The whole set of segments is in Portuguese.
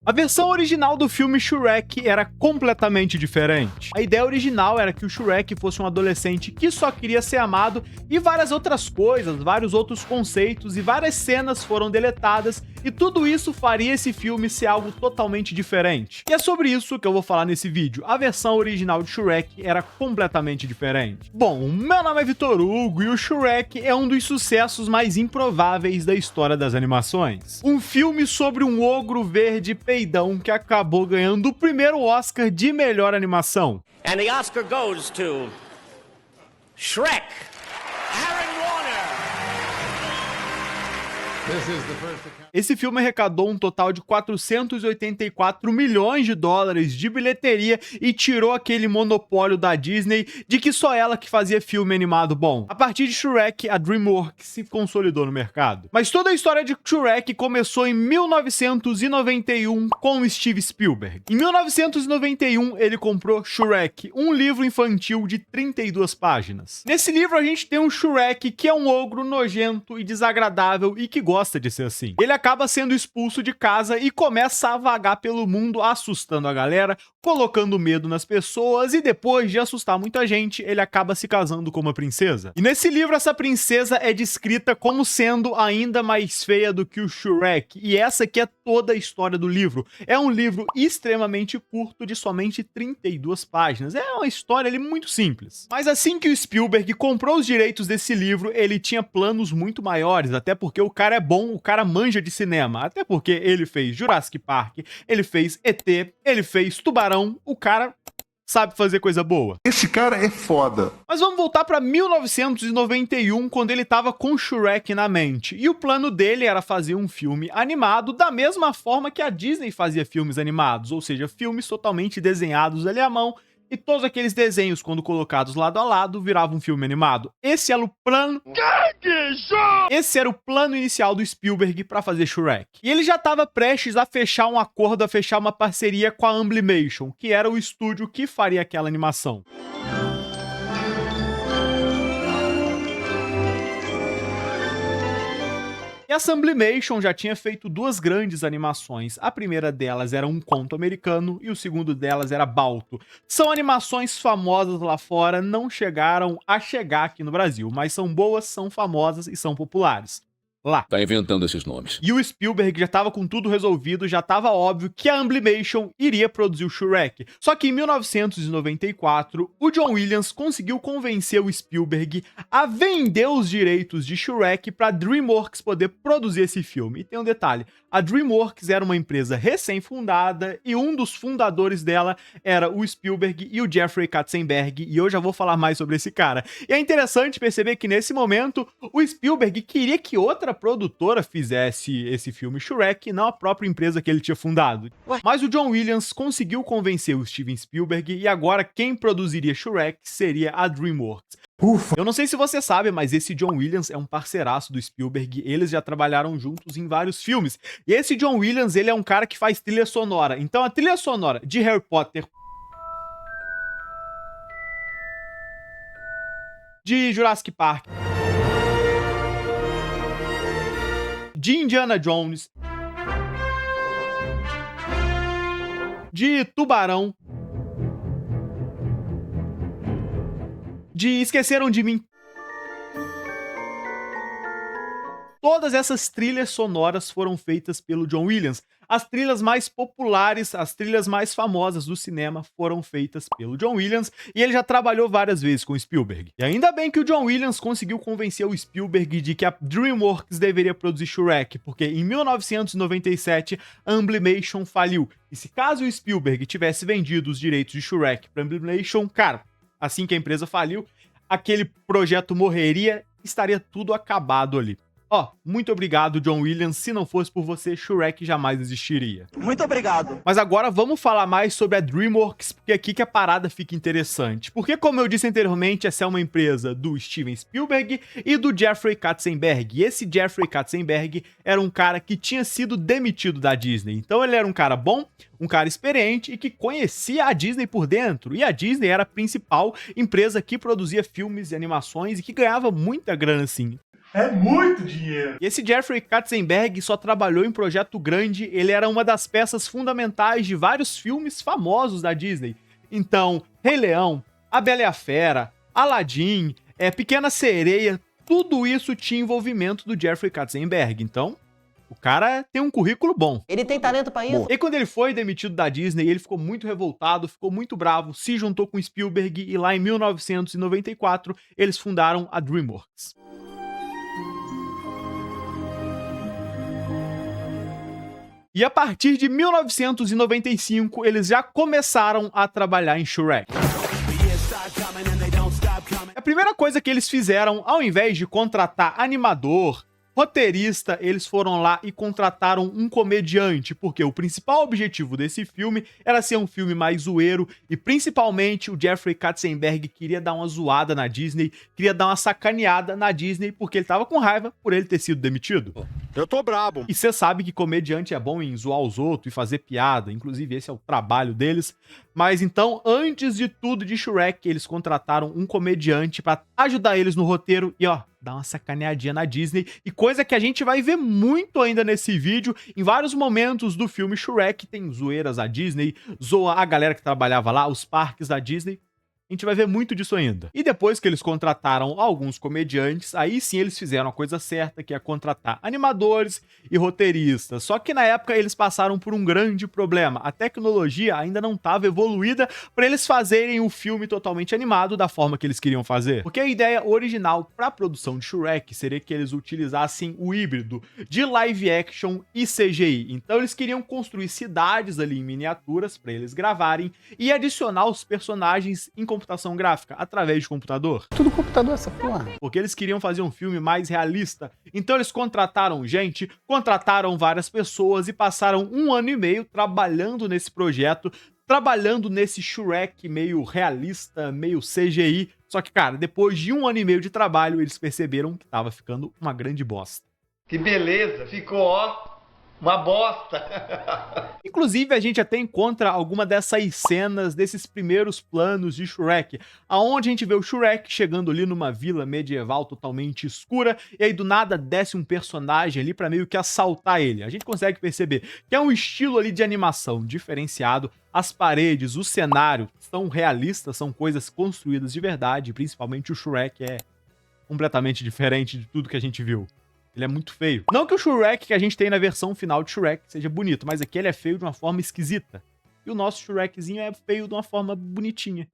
A versão original do filme Shrek era completamente diferente. A ideia original era que o Shrek fosse um adolescente que só queria ser amado e várias outras coisas, vários outros conceitos e várias cenas foram deletadas e tudo isso faria esse filme ser algo totalmente diferente. E é sobre isso que eu vou falar nesse vídeo. A versão original de Shrek era completamente diferente. Bom, meu nome é Vitor Hugo e o Shrek é um dos sucessos mais improváveis da história das animações. Um filme sobre um ogro verde peidão que acabou ganhando o primeiro Oscar de melhor animação. And the Oscar goes to Shrek. Aaron Warner. Esse filme arrecadou um total de 484 milhões de dólares de bilheteria e tirou aquele monopólio da Disney de que só ela que fazia filme animado bom. A partir de Shrek, a DreamWorks se consolidou no mercado. Mas toda a história de Shrek começou em 1991 com Steve Spielberg. Em 1991, ele comprou Shrek, um livro infantil de 32 páginas. Nesse livro a gente tem um Shrek que é um ogro nojento e desagradável e que gosta de ser assim. Ele acaba sendo expulso de casa e começa a vagar pelo mundo assustando a galera, colocando medo nas pessoas e depois de assustar muita gente, ele acaba se casando com uma princesa. E nesse livro essa princesa é descrita como sendo ainda mais feia do que o Shrek, e essa aqui é toda a história do livro. É um livro extremamente curto de somente 32 páginas. É uma história ali muito simples. Mas assim que o Spielberg comprou os direitos desse livro, ele tinha planos muito maiores, até porque o cara é bom, o cara manja de cinema, até porque ele fez Jurassic Park, ele fez ET, ele fez Tubarão, o cara sabe fazer coisa boa. Esse cara é foda. Mas vamos voltar para 1991, quando ele tava com Shrek na mente. E o plano dele era fazer um filme animado da mesma forma que a Disney fazia filmes animados, ou seja, filmes totalmente desenhados ali à mão, e todos aqueles desenhos, quando colocados lado a lado, viravam um filme animado. Esse era o plano... Esse era o plano inicial do Spielberg para fazer Shrek. E ele já estava prestes a fechar um acordo, a fechar uma parceria com a Amblimation, que era o estúdio que faria aquela animação. E a Amblimation já tinha feito duas grandes animações. A primeira delas era Um Conto Americano e o segundo delas era Balto. São animações famosas lá fora, não chegaram a chegar aqui no Brasil, mas são boas, são famosas e são populares. Lá. Tá inventando esses nomes. E o Spielberg já tava com tudo resolvido, já tava óbvio que a Amblimation iria produzir o Shrek. Só que em 1994, o John Williams conseguiu convencer o Spielberg a vender os direitos de Shrek para a DreamWorks poder produzir esse filme. E tem um detalhe, a DreamWorks era uma empresa recém-fundada e um dos fundadores dela era o Spielberg e o Jeffrey Katzenberg, e eu já vou falar mais sobre esse cara. E é interessante perceber que nesse momento, o Spielberg queria que outra produtora fizesse esse filme Shrek, não a própria empresa que ele tinha fundado. Mas o John Williams conseguiu convencer o Steven Spielberg e agora quem produziria Shrek seria a DreamWorks. Ufa. Eu não sei se você sabe, mas esse John Williams é um parceiraço do Spielberg, eles já trabalharam juntos em vários filmes. E esse John Williams, ele é um cara que faz trilha sonora. Então a trilha sonora de Harry Potter, de Jurassic Park, de Indiana Jones, de Tubarão, de Esqueceram de Mim. Todas essas trilhas sonoras foram feitas pelo John Williams. As trilhas mais populares, as trilhas mais famosas do cinema foram feitas pelo John Williams e ele já trabalhou várias vezes com o Spielberg. E ainda bem que o John Williams conseguiu convencer o Spielberg de que a DreamWorks deveria produzir Shrek, porque em 1997 a Amblimation faliu. E se caso o Spielberg tivesse vendido os direitos de Shrek para a Amblimation, cara, assim que a empresa faliu, aquele projeto morreria, estaria tudo acabado ali. Ó, muito obrigado, John Williams. Se não fosse por você, Shrek jamais existiria. Muito obrigado. Mas agora vamos falar mais sobre a DreamWorks, porque é aqui que a parada fica interessante. Porque, como eu disse anteriormente, essa é uma empresa do Steven Spielberg e do Jeffrey Katzenberg. E esse Jeffrey Katzenberg era um cara que tinha sido demitido da Disney. Então ele era um cara bom, um cara experiente e que conhecia a Disney por dentro. E a Disney era a principal empresa que produzia filmes e animações e que ganhava muita grana assim. É muito dinheiro. E esse Jeffrey Katzenberg só trabalhou em projeto grande, ele era uma das peças fundamentais de vários filmes famosos da Disney. Então, Rei Leão, A Bela e a Fera, Aladdin, Pequena Sereia, tudo isso tinha envolvimento do Jeffrey Katzenberg. Então, o cara tem um currículo bom. Ele tem talento pra isso? E quando ele foi demitido da Disney, ele ficou muito revoltado, ficou muito bravo, se juntou com Spielberg e lá em 1994 eles fundaram a DreamWorks. E a partir de 1995, eles já começaram a trabalhar em Shrek. A primeira coisa que eles fizeram, ao invés de contratar animador, roteirista, eles foram lá e contrataram um comediante, porque o principal objetivo desse filme era ser um filme mais zoeiro e principalmente o Jeffrey Katzenberg queria dar uma zoada na Disney, queria dar uma sacaneada na Disney porque ele tava com raiva por ele ter sido demitido. Eu tô brabo. E você sabe que comediante é bom em zoar os outros e fazer piada, inclusive esse é o trabalho deles. Mas então, antes de tudo de Shrek, eles contrataram um comediante pra ajudar eles no roteiro e ó, dar uma sacaneadinha na Disney. E coisa que a gente vai ver muito ainda nesse vídeo, em vários momentos do filme Shrek tem zoeiras à Disney, zoa a galera que trabalhava lá, os parques da Disney. A gente vai ver muito disso ainda. E depois que eles contrataram alguns comediantes, aí sim eles fizeram a coisa certa, que é contratar animadores e roteiristas. Só que na época eles passaram por um grande problema. A tecnologia ainda não estava evoluída para eles fazerem o filme totalmente animado da forma que eles queriam fazer. Porque a ideia original para a produção de Shrek seria que eles utilizassem o híbrido de live action e CGI. Então eles queriam construir cidades ali em miniaturas para eles gravarem e adicionar os personagens em computação gráfica, através de computador. Tudo computador essa porra. Porque eles queriam fazer um filme mais realista. Então eles contrataram gente, contrataram várias pessoas e passaram 1 ano e meio trabalhando nesse projeto, trabalhando nesse Shrek meio realista, meio CGI. Só que, cara, depois de 1 ano e meio de trabalho, eles perceberam que tava ficando uma grande bosta. Que beleza, ficou ó, uma bosta. Inclusive, a gente até encontra alguma dessas cenas, desses primeiros planos de Shrek, aonde a gente vê o Shrek chegando ali numa vila medieval totalmente escura, e aí do nada desce um personagem ali pra meio que assaltar ele. A gente consegue perceber que é um estilo ali de animação diferenciado, as paredes, o cenário são realistas, são coisas construídas de verdade, principalmente o Shrek é completamente diferente de tudo que a gente viu. Ele é muito feio. Não que o Shrek que a gente tem na versão final de Shrek seja bonito, mas aqui ele é feio de uma forma esquisita. E o nosso Shrekzinho é feio de uma forma bonitinha.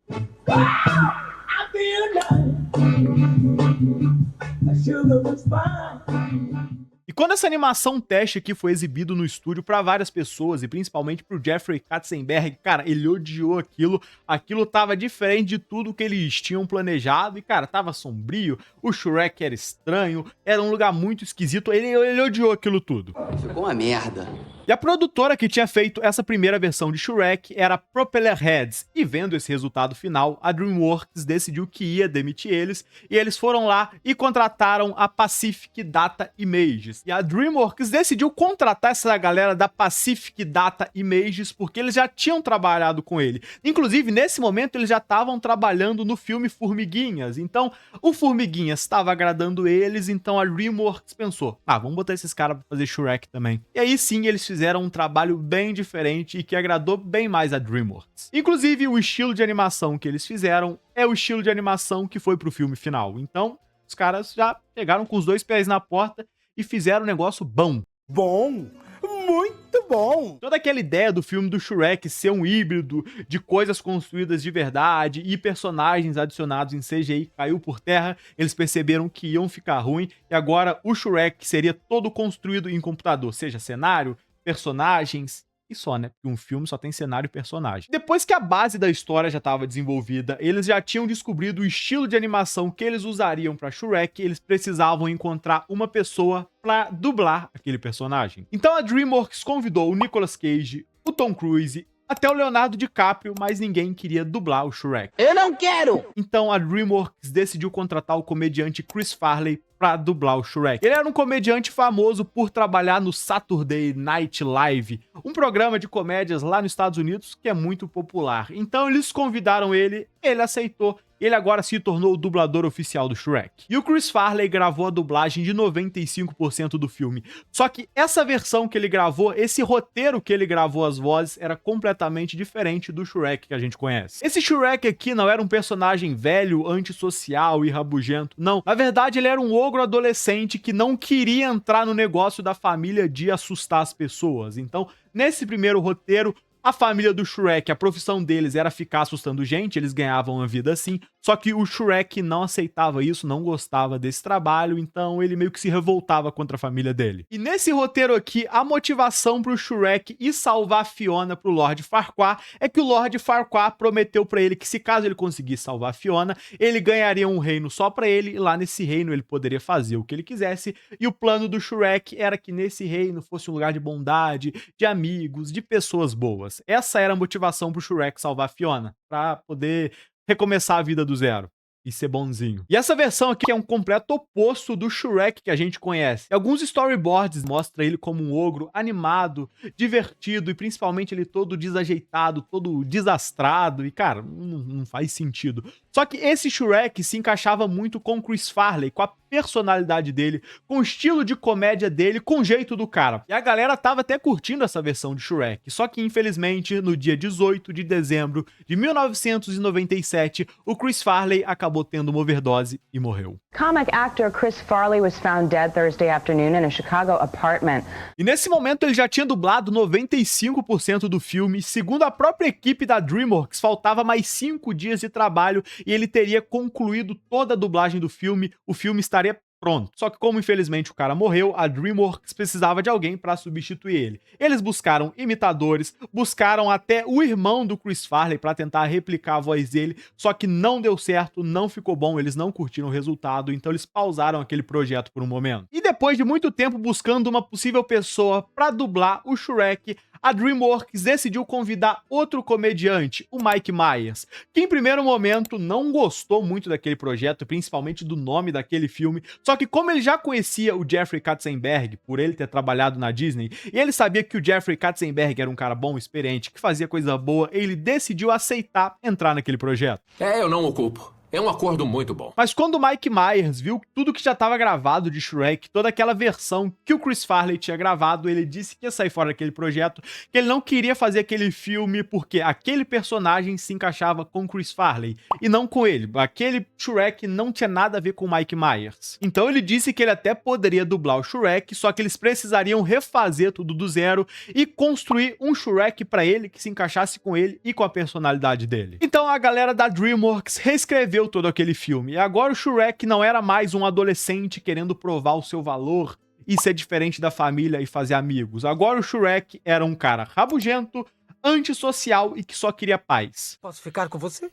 E quando essa animação teste aqui foi exibido no estúdio pra várias pessoas, e principalmente pro Jeffrey Katzenberg, cara, ele odiou aquilo, aquilo tava diferente de tudo que eles tinham planejado, e cara, tava sombrio, o Shrek era estranho, era um lugar muito esquisito, ele odiou aquilo tudo. Ficou uma merda. E a produtora que tinha feito essa primeira versão de Shrek era a Propeller Heads, e vendo esse resultado final, a DreamWorks decidiu que ia demitir eles, e eles foram lá e contrataram a Pacific Data Images. E a DreamWorks decidiu contratar essa galera da Pacific Data Images porque eles já tinham trabalhado com ele. Inclusive, nesse momento, eles já estavam trabalhando no filme Formiguinhas, então o Formiguinhas estava agradando eles, então a DreamWorks pensou, vamos botar esses caras pra fazer Shrek também. E aí sim, eles fizeram um trabalho bem diferente e que agradou bem mais a DreamWorks. Inclusive, o estilo de animação que eles fizeram é o estilo de animação que foi pro filme final. Então, os caras já chegaram com os 2 pés na porta e fizeram um negócio bom. Bom, muito bom. Toda aquela ideia do filme do Shrek ser um híbrido de coisas construídas de verdade e personagens adicionados em CGI caiu por terra, eles perceberam que iam ficar ruim e agora o Shrek seria todo construído em computador, seja cenário, personagens e só, né? Porque um filme só tem cenário e personagem. Depois que a base da história já estava desenvolvida, eles já tinham descobrido o estilo de animação que eles usariam para Shrek, eles precisavam encontrar uma pessoa para dublar aquele personagem. Então a DreamWorks convidou o Nicolas Cage, o Tom Cruise, até o Leonardo DiCaprio, mas ninguém queria dublar o Shrek. Eu não quero! Então a DreamWorks decidiu contratar o comediante Chris Farley pra dublar o Shrek. Ele era um comediante famoso por trabalhar no Saturday Night Live, um programa de comédias lá nos Estados Unidos que é muito popular. Então eles convidaram ele, ele aceitou e ele agora se tornou o dublador oficial do Shrek. E o Chris Farley gravou a dublagem de 95% do filme. Só que essa versão que ele gravou, esse roteiro que ele gravou as vozes, era completamente diferente do Shrek que a gente conhece. Esse Shrek aqui não era um personagem velho, antissocial e rabugento, não. Na verdade, ele era um ogro adolescente que não queria entrar no negócio da família de assustar as pessoas. Então, nesse primeiro roteiro, a família do Shrek, a profissão deles era ficar assustando gente, eles ganhavam a vida assim, só que o Shrek não aceitava isso, não gostava desse trabalho, então ele meio que se revoltava contra a família dele. E nesse roteiro aqui, a motivação pro Shrek ir salvar a Fiona pro Lord Farquaad é que o Lord Farquaad prometeu pra ele que se caso ele conseguisse salvar a Fiona, ele ganharia um reino só pra ele, e lá nesse reino ele poderia fazer o que ele quisesse, e o plano do Shrek era que nesse reino fosse um lugar de bondade, de amigos, de pessoas boas. Essa era a motivação pro Shrek salvar a Fiona, pra poder recomeçar a vida do zero e ser bonzinho. E essa versão aqui é um completo oposto do Shrek que a gente conhece. Alguns storyboards mostram ele como um ogro animado, divertido e principalmente ele todo desajeitado, todo desastrado e, cara, não faz sentido. Só que esse Shrek se encaixava muito com o Chris Farley, com a personalidade dele, com o estilo de comédia dele, com o jeito do cara. E a galera tava até curtindo essa versão de Shrek, só que infelizmente no dia 18 de dezembro de 1997, o Chris Farley acabou tendo uma overdose e morreu. Comic actor Chris Farley was found dead Thursday afternoon in a Chicago apartment. E nesse momento ele já tinha dublado 95% do filme. Segundo a própria equipe da DreamWorks, faltava mais 5 dias de trabalho e ele teria concluído toda a dublagem do filme. O filme estaria pronto. Só que como infelizmente o cara morreu, a DreamWorks precisava de alguém para substituir ele. Eles buscaram imitadores, buscaram até o irmão do Chris Farley para tentar replicar a voz dele, só que não deu certo, não ficou bom, eles não curtiram o resultado, então eles pausaram aquele projeto por um momento. E depois de muito tempo buscando uma possível pessoa para dublar o Shrek, a DreamWorks decidiu convidar outro comediante, o Mike Myers, que em primeiro momento não gostou muito daquele projeto, principalmente do nome daquele filme, só que como ele já conhecia o Jeffrey Katzenberg, por ele ter trabalhado na Disney, e ele sabia que o Jeffrey Katzenberg era um cara bom, experiente, que fazia coisa boa, ele decidiu aceitar entrar naquele projeto. Eu não o culpo. É um acordo muito bom. Mas quando o Mike Myers viu tudo que já estava gravado de Shrek, toda aquela versão que o Chris Farley tinha gravado, ele disse que ia sair fora daquele projeto, que ele não queria fazer aquele filme porque aquele personagem se encaixava com o Chris Farley e não com ele. Aquele Shrek não tinha nada a ver com o Mike Myers. Então ele disse que ele até poderia dublar o Shrek, só que eles precisariam refazer tudo do zero e construir um Shrek pra ele que se encaixasse com ele e com a personalidade dele. Então a galera da DreamWorks reescreveu todo aquele filme. E agora o Shrek não era mais um adolescente querendo provar o seu valor e ser diferente da família e fazer amigos. Agora o Shrek era um cara rabugento, antissocial e que só queria paz. Posso ficar com você?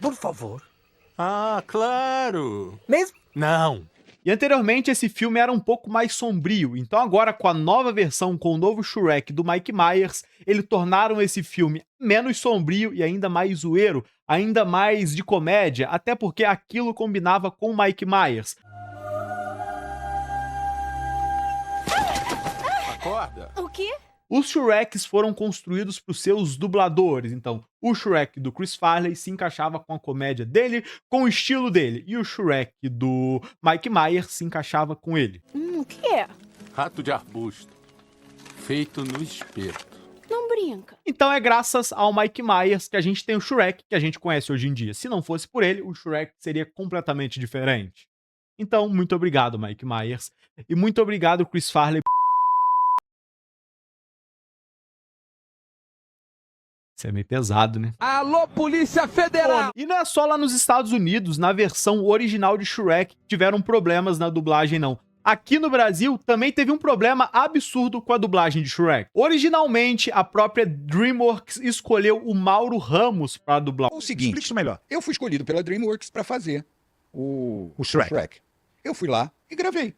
Por favor. Ah, claro. Mesmo? Não. E anteriormente esse filme era um pouco mais sombrio, então agora com a nova versão, com o novo Shrek do Mike Myers, eles tornaram esse filme menos sombrio e ainda mais zoeiro, ainda mais de comédia, até porque aquilo combinava com o Mike Myers. Acorda. O quê? Os Shreks foram construídos por seus dubladores, então o Shrek do Chris Farley se encaixava com a comédia dele, com o estilo dele, e o Shrek do Mike Myers se encaixava com ele. O que é? Rato de arbusto. Feito no espeto. Não brinca. Então é graças ao Mike Myers que a gente tem o Shrek que a gente conhece hoje em dia. Se não fosse por ele, o Shrek seria completamente diferente. Então, muito obrigado, Mike Myers. E muito obrigado, Chris Farley. Isso é meio pesado, né? Alô, Polícia Federal! E não é só lá nos Estados Unidos, na versão original de Shrek, que tiveram problemas na dublagem, não. Aqui no Brasil também teve um problema absurdo com a dublagem de Shrek. Originalmente, a própria DreamWorks escolheu o Mauro Ramos para dublar. O seguinte, explica isso melhor. Eu fui escolhido pela DreamWorks para fazer o Shrek. Eu fui lá e gravei.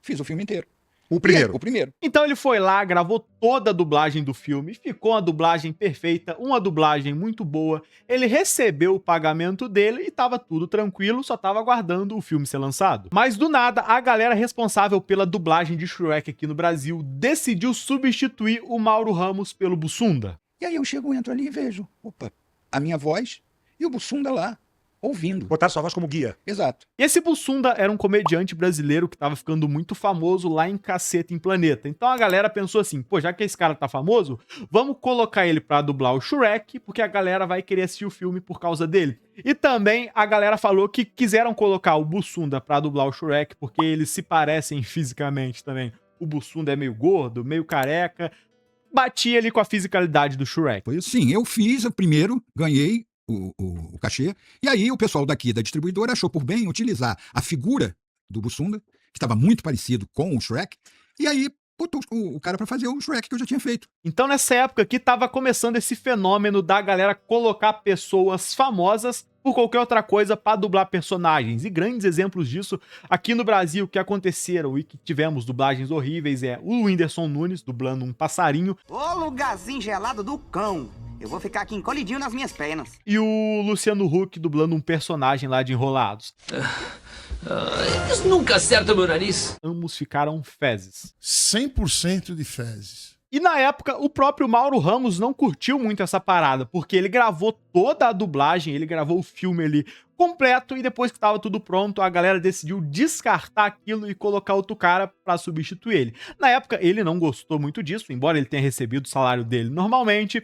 Fiz o filme inteiro. O primeiro. Então ele foi lá, gravou toda a dublagem do filme, ficou uma dublagem perfeita, uma dublagem muito boa. Ele recebeu o pagamento dele e tava tudo tranquilo, só tava aguardando o filme ser lançado. Mas do nada, a galera responsável pela dublagem de Shrek aqui no Brasil decidiu substituir o Mauro Ramos pelo Bussunda. E aí eu chego, entro ali e vejo, opa, a minha voz e o Bussunda lá. ouvindo. Botar sua voz como guia. Exato. E esse Bussunda era um comediante brasileiro que tava ficando muito famoso lá em Caceta em Planeta. Então a galera pensou assim, pô, já que esse cara tá famoso, vamos colocar ele pra dublar o Shrek, porque a galera vai querer assistir o filme por causa dele. E também a galera falou que quiseram colocar o Bussunda pra dublar o Shrek, porque eles se parecem fisicamente também. O Bussunda é meio gordo, meio careca, batia ali com a fisicalidade do Shrek. Foi assim, eu fiz o primeiro, ganhei o cachê, e aí o pessoal daqui da distribuidora achou por bem utilizar a figura do Bussunda, que estava muito parecido com o Shrek, e aí botou o cara para fazer o Shrek que eu já tinha feito. Então nessa época aqui tava começando esse fenômeno da galera colocar pessoas famosas por qualquer outra coisa pra dublar personagens. E grandes exemplos disso aqui no Brasil que aconteceram e que tivemos dublagens horríveis é o Whindersson Nunes dublando um passarinho. Ô lugarzinho gelado do cão. Eu vou ficar aqui encolhidinho nas minhas pernas. E o Luciano Huck dublando um personagem lá de Enrolados. Eles nunca acertam meu nariz. Ambos ficaram fezes. 100% de fezes. E na época, o próprio Mauro Ramos não curtiu muito essa parada, porque ele gravou toda a dublagem, ele gravou o filme ali completo, e depois que tava tudo pronto, a galera decidiu descartar aquilo e colocar outro cara pra substituir ele. Na época, ele não gostou muito disso, embora ele tenha recebido o salário dele normalmente.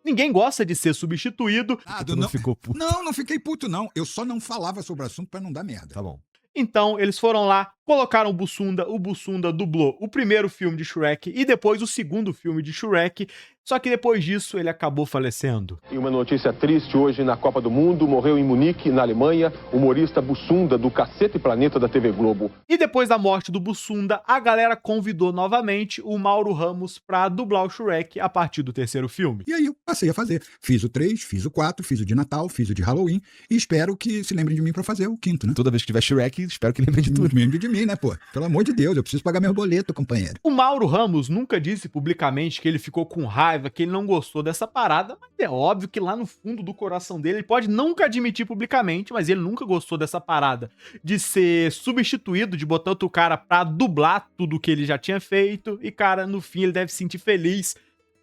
Ninguém gosta de ser substituído. Não ficou puto. Não fiquei puto, não. Eu só não falava sobre o assunto pra não dar merda. Tá bom. Então, eles foram lá, colocaram o Bussunda dublou o primeiro filme de Shrek e depois o segundo filme de Shrek, só que depois disso ele acabou falecendo. E uma notícia triste hoje na Copa do Mundo, morreu em Munique, na Alemanha, o humorista Bussunda do Caceta e Planeta da TV Globo. E depois da morte do Bussunda, a galera convidou novamente o Mauro Ramos pra dublar o Shrek a partir do terceiro filme. E aí eu passei a fazer. Fiz o 3, fiz o 4, fiz o de Natal, fiz o de Halloween e espero que se lembrem de mim pra fazer o quinto, né? Toda vez que tiver Shrek, espero que lembrem de tudo. Lembrem de mim, né, pô? Pelo amor de Deus, eu preciso pagar meu boleto, companheiro. O Mauro Ramos nunca disse publicamente que ele ficou com raiva, que ele não gostou dessa parada, mas é óbvio que lá no fundo do coração dele, ele pode nunca admitir publicamente, mas ele nunca gostou dessa parada de ser substituído, de botar outro cara pra dublar tudo que ele já tinha feito, e cara, no fim ele deve se sentir feliz,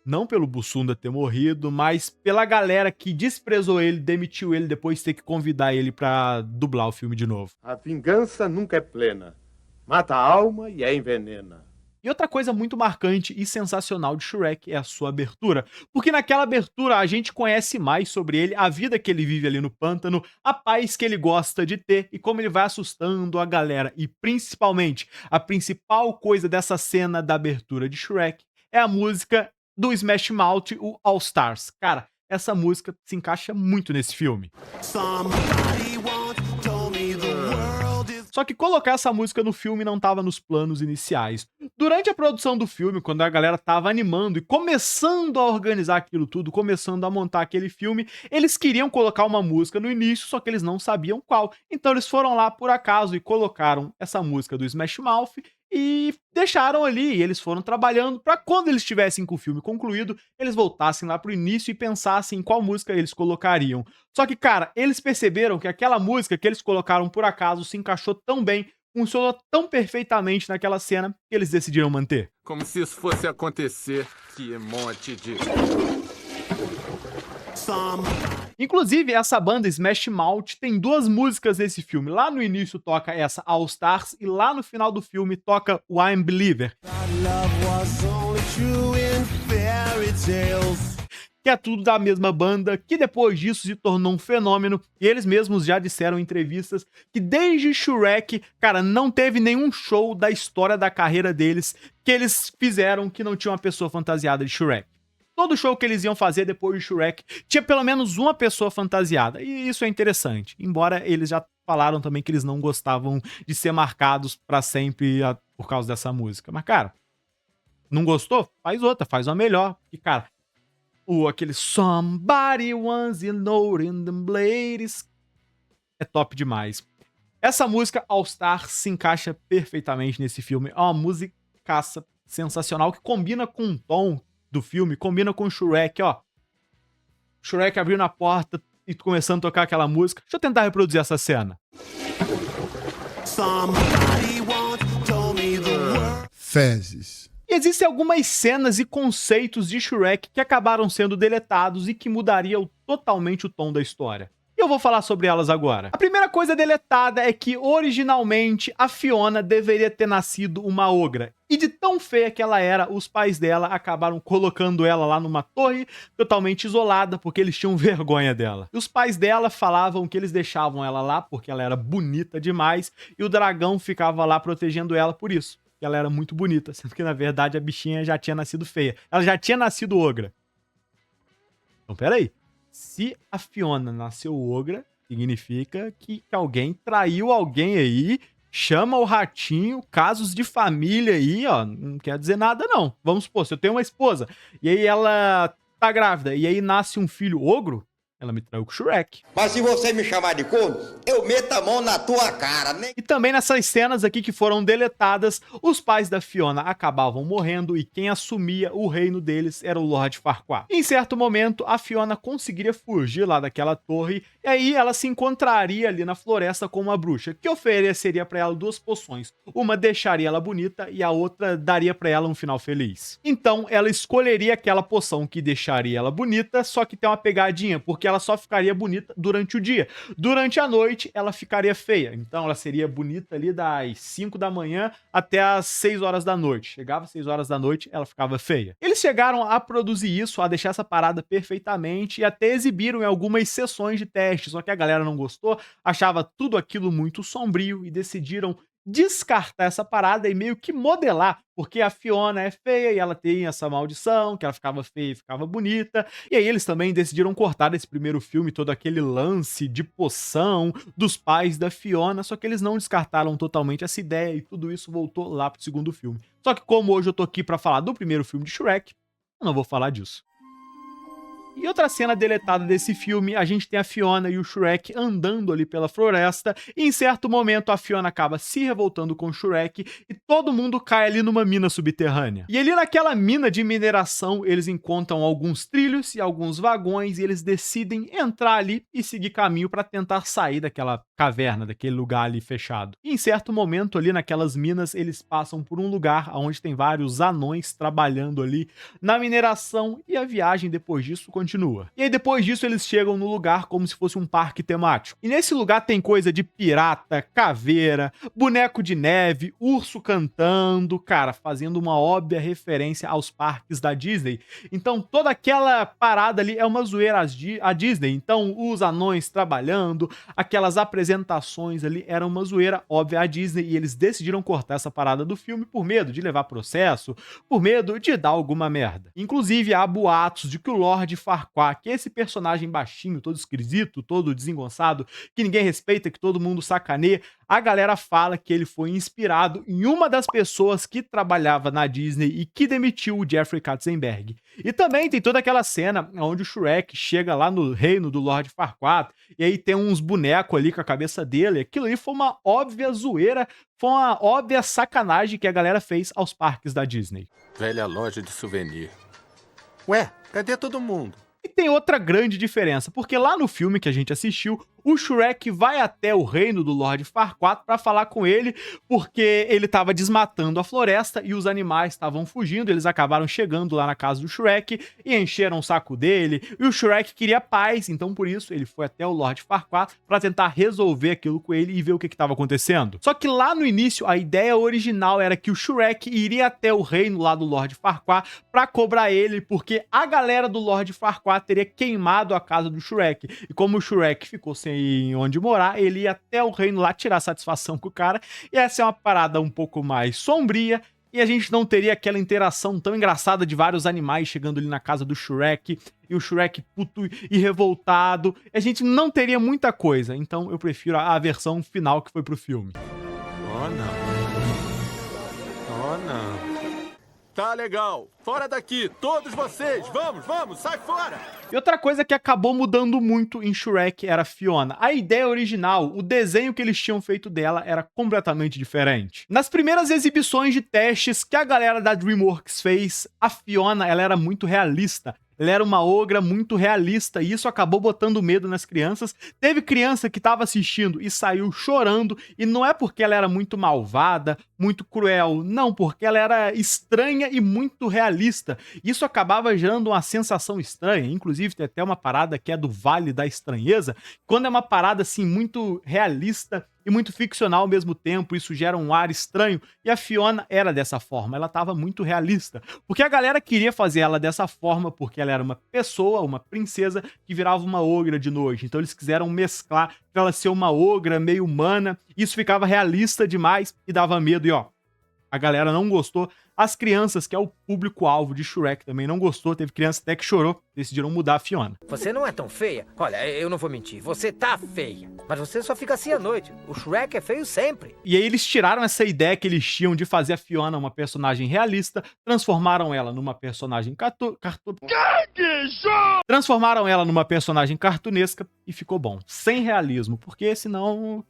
não pelo Bussunda ter morrido, mas pela galera que desprezou ele, demitiu ele depois de ter que convidar ele pra dublar o filme de novo. A vingança nunca é plena. Mata a alma e a envenena. E outra coisa muito marcante e sensacional de Shrek é a sua abertura, porque naquela abertura a gente conhece mais sobre ele, a vida que ele vive ali no pântano, a paz que ele gosta de ter e como ele vai assustando a galera. E principalmente, a principal coisa dessa cena da abertura de Shrek é a música do Smash Mouth, o All Stars. Cara, essa música se encaixa muito nesse filme. Só que colocar essa música no filme não estava nos planos iniciais. Durante a produção do filme, quando a galera tava animando e começando a organizar aquilo tudo, começando a montar aquele filme, eles queriam colocar uma música no início, só que eles não sabiam qual. Então eles foram lá por acaso e colocaram essa música do Smash Mouth e deixaram ali, e eles foram trabalhando para quando eles estivessem com o filme concluído, eles voltassem lá pro início e pensassem em qual música eles colocariam. Só que, cara, eles perceberam que aquela música que eles colocaram por acaso se encaixou tão bem, funcionou tão perfeitamente naquela cena, que eles decidiram manter. Como se isso fosse acontecer, que monte de... Inclusive, essa banda Smash Mouth tem duas músicas nesse filme. Lá no início toca essa All Stars e lá no final do filme toca o I'm Believer. Que é tudo da mesma banda, que depois disso se tornou um fenômeno, e eles mesmos já disseram em entrevistas que desde Shrek, cara, não teve nenhum show da história da carreira deles que eles fizeram que não tinha uma pessoa fantasiada de Shrek. Todo show que eles iam fazer depois de Shrek tinha pelo menos uma pessoa fantasiada, e isso é interessante, embora eles já falaram também que eles não gostavam de ser marcados pra sempre por causa dessa música. Mas, cara, não gostou? Faz outra, faz uma melhor, porque, cara, aquele Somebody Once You Know in the Blades é top demais. Essa música All Star se encaixa perfeitamente nesse filme, é uma musicaça sensacional que combina com o tom do filme, combina com o Shrek, ó. Shrek abrindo a porta e começando a tocar aquela música. Deixa eu tentar reproduzir essa cena. Fezes. E existem algumas cenas e conceitos de Shrek que acabaram sendo deletados e que mudariam totalmente o tom da história. E eu vou falar sobre elas agora. A primeira coisa deletada é que, originalmente, a Fiona deveria ter nascido uma ogra. E de tão feia que ela era, os pais dela acabaram colocando ela lá numa torre totalmente isolada, porque eles tinham vergonha dela. E os pais dela falavam que eles deixavam ela lá porque ela era bonita demais, e o dragão ficava lá protegendo ela por isso. Que ela era muito bonita, sendo que na verdade a bichinha já tinha nascido feia. Ela já tinha nascido ogra. Então peraí. Se a Fiona nasceu ogra, significa que alguém traiu alguém aí, chama o ratinho, casos de família aí, ó, não quer dizer nada não. Vamos supor, se eu tenho uma esposa, e aí ela tá grávida, e aí nasce um filho ogro, ela me traiu com o Shrek. Mas se você me chamar de corno, eu meto a mão na tua cara, né? E também nessas cenas aqui que foram deletadas, os pais da Fiona acabavam morrendo e quem assumia o reino deles era o Lord Farquaad. Em certo momento, a Fiona conseguiria fugir lá daquela torre e aí ela se encontraria ali na floresta com uma bruxa, que ofereceria para ela 2 poções. Uma deixaria ela bonita e a outra daria para ela um final feliz. Então, ela escolheria aquela poção que deixaria ela bonita, só que tem uma pegadinha, porque ela só ficaria bonita durante o dia. Durante a noite, ela ficaria feia. Então, ela seria bonita ali das 5 da manhã até as 6 horas da noite. Chegava às 6 horas da noite, ela ficava feia. Eles chegaram a produzir isso, a deixar essa parada perfeitamente e até exibiram em algumas sessões de teste, só que a galera não gostou, achava tudo aquilo muito sombrio e decidiram descartar essa parada e meio que modelar, porque a Fiona é feia e ela tem essa maldição, que ela ficava feia e ficava bonita, e aí eles também decidiram cortar desse primeiro filme todo aquele lance de poção dos pais da Fiona, só que eles não descartaram totalmente essa ideia e tudo isso voltou lá pro segundo filme. Só que como hoje eu tô aqui pra falar do primeiro filme de Shrek, eu não vou falar disso. E outra cena deletada desse filme, a gente tem a Fiona e o Shrek andando ali pela floresta, e em certo momento a Fiona acaba se revoltando com o Shrek e todo mundo cai ali numa mina subterrânea. E ali naquela mina de mineração, eles encontram alguns trilhos e alguns vagões e eles decidem entrar ali e seguir caminho para tentar sair daquela caverna, daquele lugar ali fechado. E em certo momento ali naquelas minas, eles passam por um lugar onde tem vários anões trabalhando ali na mineração e a viagem depois disso continua. E aí depois disso eles chegam no lugar como se fosse um parque temático. E nesse lugar tem coisa de pirata, caveira, boneco de neve, urso cantando, cara, fazendo uma óbvia referência aos parques da Disney. Então toda aquela parada ali é uma zoeira à Disney. Então os anões trabalhando, aquelas apresentações ali eram uma zoeira óbvia à Disney e eles decidiram cortar essa parada do filme por medo de levar processo, por medo de dar alguma merda. Inclusive há boatos de que o Lord Farquaad, que é esse personagem baixinho, todo esquisito, todo desengonçado, que ninguém respeita, que todo mundo sacaneia, a galera fala que ele foi inspirado em uma das pessoas que trabalhava na Disney e que demitiu o Jeffrey Katzenberg. E também tem toda aquela cena onde o Shrek chega lá no reino do Lord Farquaad e aí tem uns bonecos ali com a cabeça dele. Aquilo ali foi uma óbvia zoeira, foi uma óbvia sacanagem que a galera fez aos parques da Disney. Velha loja de souvenir. Ué, cadê todo mundo? E tem outra grande diferença, porque lá no filme que a gente assistiu, o Shrek vai até o reino do Lord Farquaad para falar com ele, porque ele estava desmatando a floresta e os animais estavam fugindo, eles acabaram chegando lá na casa do Shrek e encheram o saco dele, e o Shrek queria paz, então por isso ele foi até o Lord Farquaad para tentar resolver aquilo com ele e ver o que estava acontecendo. Só que lá no início, a ideia original era que o Shrek iria até o reino lá do Lord Farquaad para cobrar ele, porque a galera do Lord Farquaad teria queimado a casa do Shrek, e como o Shrek ficou sem onde morar, ele ia até o reino lá tirar satisfação com o cara, e essa é uma parada um pouco mais sombria, e a gente não teria aquela interação tão engraçada de vários animais chegando ali na casa do Shrek, e o Shrek puto e revoltado, a gente não teria muita coisa, então eu prefiro a versão final que foi pro filme. Oh não. Oh não. Tá legal. Fora daqui, todos vocês. Vamos, sai fora. E outra coisa que acabou mudando muito em Shrek era a Fiona. A ideia original, o desenho que eles tinham feito dela era completamente diferente. Nas primeiras exibições de testes que a galera da DreamWorks fez, a Fiona ela era muito realista. Ela era uma ogra muito realista e isso acabou botando medo nas crianças. Teve criança que estava assistindo e saiu chorando, e não é porque ela era muito malvada, muito cruel, não, porque ela era estranha e muito realista. Isso acabava gerando uma sensação estranha. Inclusive tem até uma parada que é do Vale da Estranheza, quando é uma parada assim muito realista e muito ficcional ao mesmo tempo, isso gera um ar estranho, e a Fiona era dessa forma, ela estava muito realista, porque a galera queria fazer ela dessa forma, porque ela era uma pessoa, uma princesa, que virava uma ogra de noite, então eles quiseram mesclar pra ela ser uma ogra meio humana, isso ficava realista demais e dava medo, e ó, a galera não gostou. As crianças, que é o público-alvo de Shrek, também não gostou. Teve criança até que chorou. Decidiram mudar a Fiona. Você não é tão feia. Olha, eu não vou mentir. Você tá feia. Mas você só fica assim à noite. O Shrek é feio sempre. E aí eles tiraram essa ideia que eles tinham de fazer a Fiona uma personagem realista, transformaram ela numa personagem transformaram ela numa personagem cartunesca e ficou bom. Sem realismo, porque senão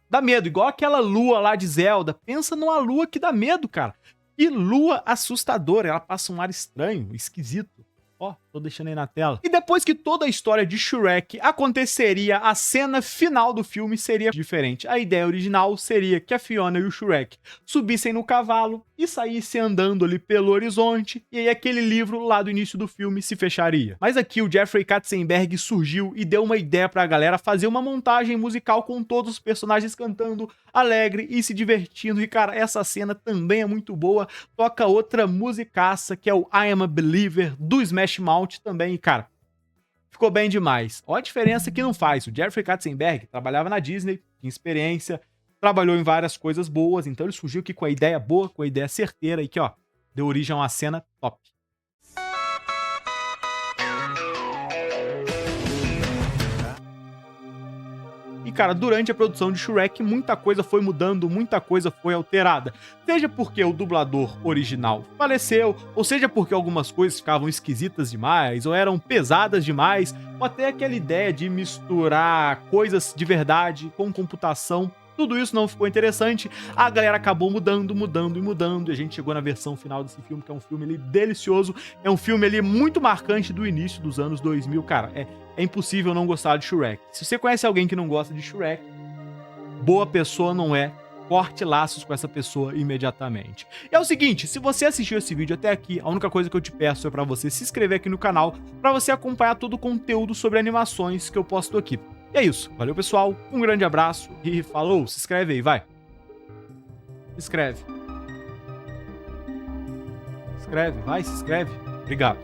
dá medo. Igual aquela lua lá de Zelda. Pensa numa lua que dá medo, cara. E lua assustadora, ela passa um ar estranho, esquisito. Ó, tô deixando aí na tela. E depois que toda a história de Shrek aconteceria, a cena final do filme seria diferente. A ideia original seria que a Fiona e o Shrek subissem no cavalo e saíssem andando ali pelo horizonte, e aí aquele livro lá do início do filme se fecharia. Mas aqui o Jeffrey Katzenberg surgiu e deu uma ideia pra galera fazer uma montagem musical com todos os personagens cantando alegre e se divertindo. E cara, essa cena também é muito boa. Toca outra musicaça que é o I Am a Believer do Smash Mouth também, e cara, ficou bem demais. Olha a diferença que não faz. O Jeffrey Katzenberg trabalhava na Disney, tinha experiência, trabalhou em várias coisas boas, então ele surgiu aqui com a ideia boa, com a ideia certeira, e que ó, deu origem a uma cena top. E cara, durante a produção de Shrek, muita coisa foi mudando, muita coisa foi alterada. Seja porque o dublador original faleceu, ou seja porque algumas coisas ficavam esquisitas demais, ou eram pesadas demais, ou até aquela ideia de misturar coisas de verdade com computação. Tudo isso não ficou interessante, a galera acabou mudando, e a gente chegou na versão final desse filme, que é um filme ali delicioso, é um filme ali muito marcante do início dos anos 2000, cara, é impossível não gostar de Shrek. Se você conhece alguém que não gosta de Shrek, boa pessoa não é, corte laços com essa pessoa imediatamente. E é o seguinte, se você assistiu esse vídeo até aqui, a única coisa que eu te peço é pra você se inscrever aqui no canal, pra você acompanhar todo o conteúdo sobre animações que eu posto aqui. E é isso. Valeu, pessoal. Um grande abraço e falou. Se inscreve aí, vai. Se inscreve. Se inscreve, vai, se inscreve. Obrigado.